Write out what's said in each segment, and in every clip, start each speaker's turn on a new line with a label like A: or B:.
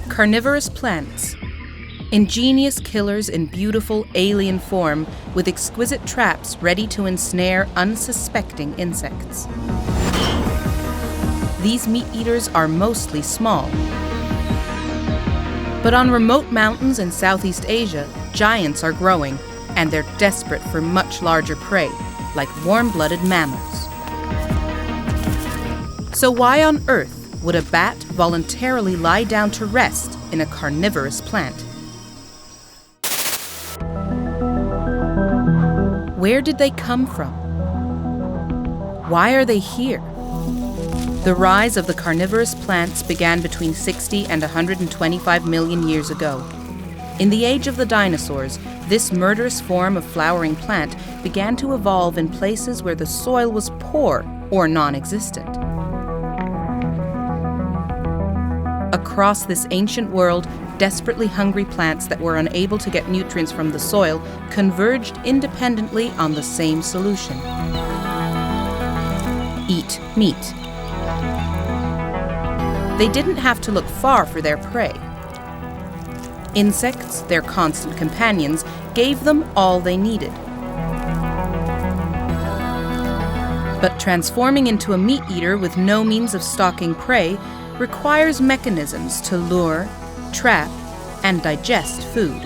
A: Carnivorous plants. Ingenious killers in beautiful alien form with exquisite traps ready to ensnare unsuspecting insects. These meat-eaters are mostly small. But on remote mountains in Southeast Asia, giants are growing, and they're desperate for much larger prey, like warm-blooded mammals. So why on earth would a bat voluntarily lie down to rest in a carnivorous plant? Where did they come from? Why are they here? The rise of the carnivorous plants began between 60 and 125 million years ago. In the age of the dinosaurs, this murderous form of flowering plant began to evolve in places where the soil was poor or non-existent. Across this ancient world, desperately hungry plants that were unable to get nutrients from the soil converged independently on the same solution: eat meat. They didn't have to look far for their prey. Insects, their constant companions, gave them all they needed. But transforming into a meat-eater with no means of stalking prey requires mechanisms to lure, trap, and digest food.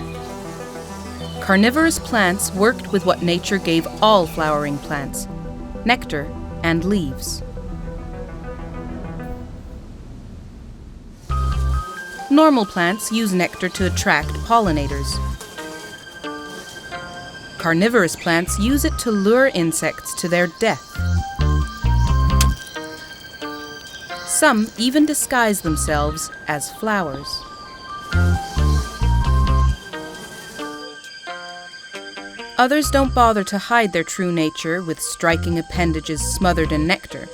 A: Carnivorous plants worked with what nature gave all flowering plants: nectar and leaves. Normal plants use nectar to attract pollinators. Carnivorous plants use it to lure insects to their death. Some even disguise themselves as flowers. Others don't bother to hide their true nature with striking appendages smothered in nectar.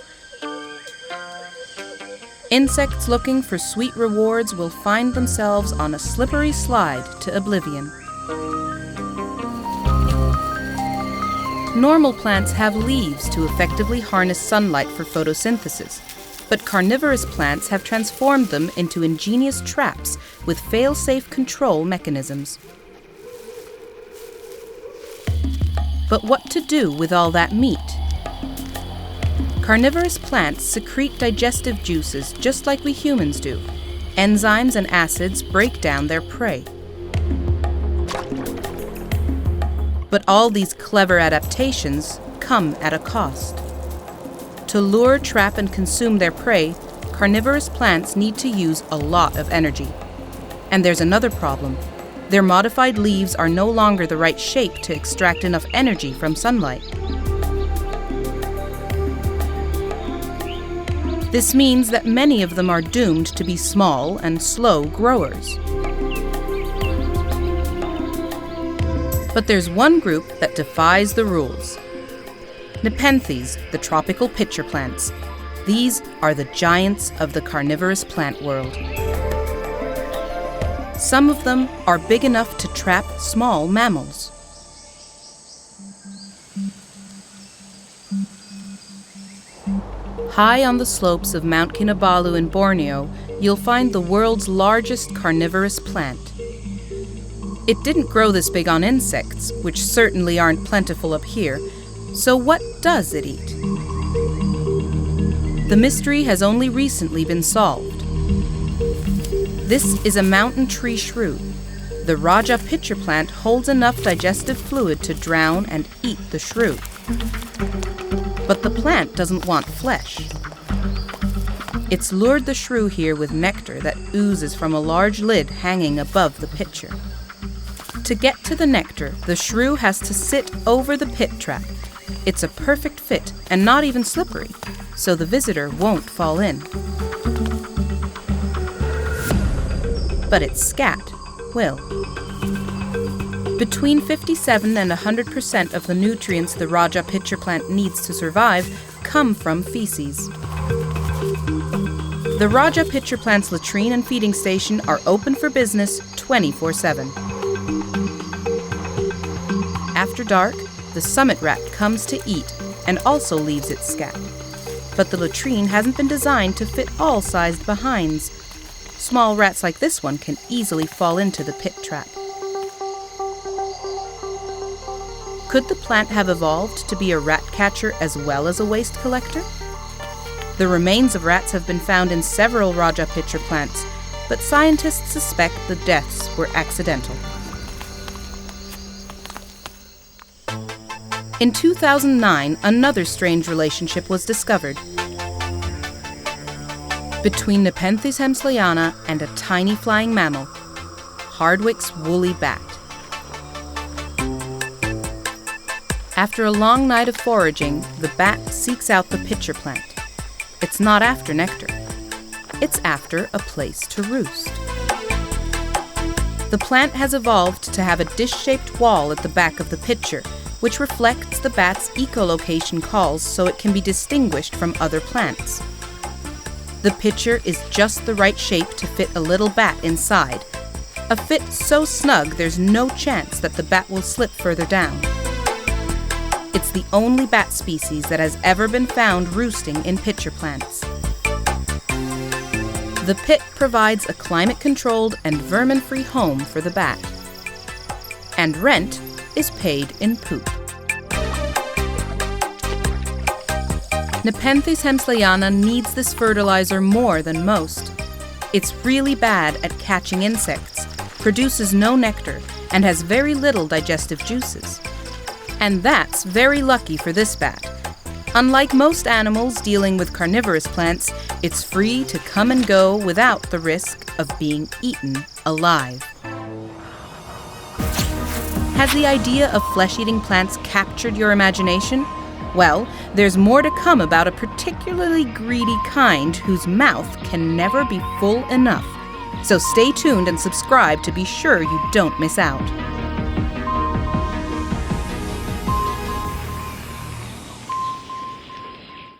A: Insects looking for sweet rewards will find themselves on a slippery slide to oblivion. Normal plants have leaves to effectively harness sunlight for photosynthesis, but carnivorous plants have transformed them into ingenious traps with fail-safe control mechanisms. But what to do with all that meat? Carnivorous plants secrete digestive juices just like we humans do. Enzymes and acids break down their prey. But all these clever adaptations come at a cost. To lure, trap, and consume their prey, carnivorous plants need to use a lot of energy. And there's another problem. Their modified leaves are no longer the right shape to extract enough energy from sunlight. This means that many of them are doomed to be small and slow growers. But there's one group that defies the rules. Nepenthes, the tropical pitcher plants. These are the giants of the carnivorous plant world. Some of them are big enough to trap small mammals. High on the slopes of Mount Kinabalu in Borneo, you'll find the world's largest carnivorous plant. It didn't grow this big on insects, which certainly aren't plentiful up here. So what does it eat? The mystery has only recently been solved. This is a mountain tree shrew. The Rajah pitcher plant holds enough digestive fluid to drown and eat the shrew. But the plant doesn't want flesh. It's lured the shrew here with nectar that oozes from a large lid hanging above the pitcher. To get to the nectar, the shrew has to sit over the pit trap. It's a perfect fit and not even slippery, so the visitor won't fall in. But its scat will. Between 57 and 100% of the nutrients the Rajah pitcher plant needs to survive come from feces. The Rajah pitcher plant's latrine and feeding station are open for business 24/7. After dark, the summit rat comes to eat and also leaves its scat. but the latrine hasn't been designed to fit all sized behinds. Small rats like this one can easily fall into the pit trap. Could the plant have evolved to be a rat catcher as well as a waste collector? The remains of rats have been found in several Rajah pitcher plants, but scientists suspect the deaths were accidental. In 2009, another strange relationship was discovered between Nepenthes hemsleyana and a tiny flying mammal, Hardwick's woolly bat. After a long night of foraging, the bat seeks out the pitcher plant. It's not after nectar. It's after a place to roost. The plant has evolved to have a dish-shaped wall at the back of the pitcher, which reflects the bat's echolocation calls so it can be distinguished from other plants. The pitcher is just the right shape to fit a little bat inside, a fit so snug there's no chance that the bat will slip further down. It's the only bat species that has ever been found roosting in pitcher plants. The pit provides a climate-controlled and vermin-free home for the bat. And rent is paid in poop. Nepenthes hemsleyana needs this fertilizer more than most. It's really bad at catching insects, produces no nectar, and has very little digestive juices. And that's very lucky for this bat. Unlike most animals dealing with carnivorous plants, it's free to come and go without the risk of being eaten alive. Has the idea of flesh-eating plants captured your imagination? Well, there's more to come about a particularly greedy kind whose mouth can never be full enough. So stay tuned and subscribe to be sure you don't miss out.